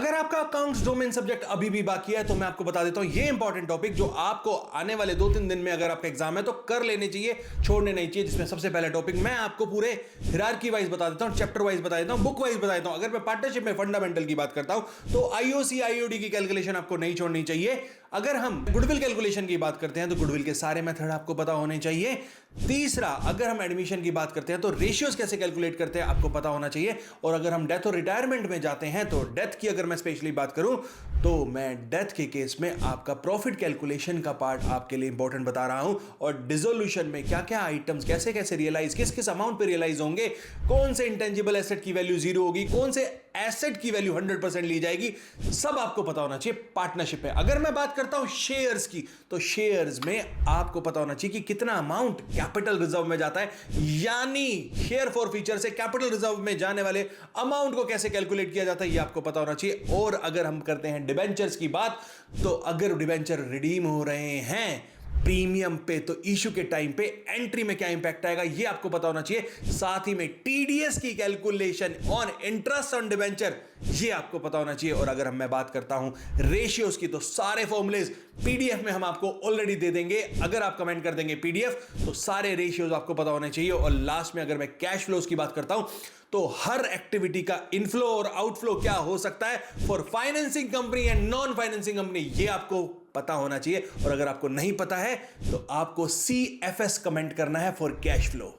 अगर आपका accounts domain subject अभी भी बाकी है तो मैं आपको बता देता हूं ये इंपॉर्टेंट टॉपिक जो आपको आने वाले 2-3 दिन में अगर आपका एग्जाम है तो कर लेने चाहिए, छोड़ने नहीं चाहिए। जिसमें सबसे पहला टॉपिक मैं आपको पूरे हिरार्की वाइज बता देता हूं, चैप्टर वाइज बता देता हूं, बुक वाइज बता देता हूं। अगर मैं पार्टनरशिप में फंडामेंटल की बात करता हूं तो आईओसी आईओडी की कैलकुलेशन आपको नहीं छोड़नी चाहिए। अगर हम गुडविल कैलकुलेशन की बात करते हैं तो गुडविल के सारे मेथड आपको पता होने चाहिए। तीसरा, अगर हम एडमिशन की बात करते हैं तो रेशियोज कैसे कैलकुलेट करते हैं आपको पता होना चाहिए। और अगर हम डेथ और रिटायरमेंट में जाते हैं तो डेथ की अगर मैं स्पेशली बात करूं तो मैं डेथ के केस में आपका प्रॉफिट कैलकुलेशन का पार्ट आपके लिए इंपॉर्टेंट बता रहा हूं। और डिसोल्यूशन में क्या क्या आइटम्स कैसे कैसे रियलाइज, किस किस अमाउंट पे रियलाइज होंगे, कौन से इंटेंजिबल एसेट की वैल्यू 0 होगी, कौन से एसेट की वैल्यू 100% ली जाएगी, सब आपको पता होना चाहिए पार्टनरशिप में। अगर मैं बात करता हूं शेयर्स की तो शेयर्स में आपको पता होना चाहिए कि कितना अमाउंट कैपिटल रिजर्व में जाता है, यानी शेयर फॉर फ्यूचर से कैपिटल रिजर्व में जाने वाले अमाउंट को कैसे कैलकुलेट किया जाता है, ये आपको पता होना चाहिए। और अगर हम करते हैं डिबेंचर्स की बात तो अगर डिबेंचर रिडीम हो रहे हैं प्रीमियम पे तो इशू के टाइम पे एंट्री में क्या इंपैक्ट आएगा ये आपको पता होना चाहिए। साथ ही में टीडीएस की calculation on interest on debenture ये आपको पता होना चाहिए। और अगर मैं बात करता हूं रेशियोज की तो सारे फॉर्मूलेज पीडीएफ में हम आपको ऑलरेडी दे देंगे। अगर आप कमेंट कर देंगे पीडीएफ तो सारे रेशियोज आपको पता होने चाहिए। और लास्ट में अगर मैं कैश फ्लोज की बात करता हूं तो हर एक्टिविटी का इनफ्लो और आउटफ्लो क्या हो सकता है for financing company and non financing company ये आपको पता होना चाहिए। और अगर आपको नहीं पता है तो आपको CFS कमेंट करना है फॉर कैश फ्लो।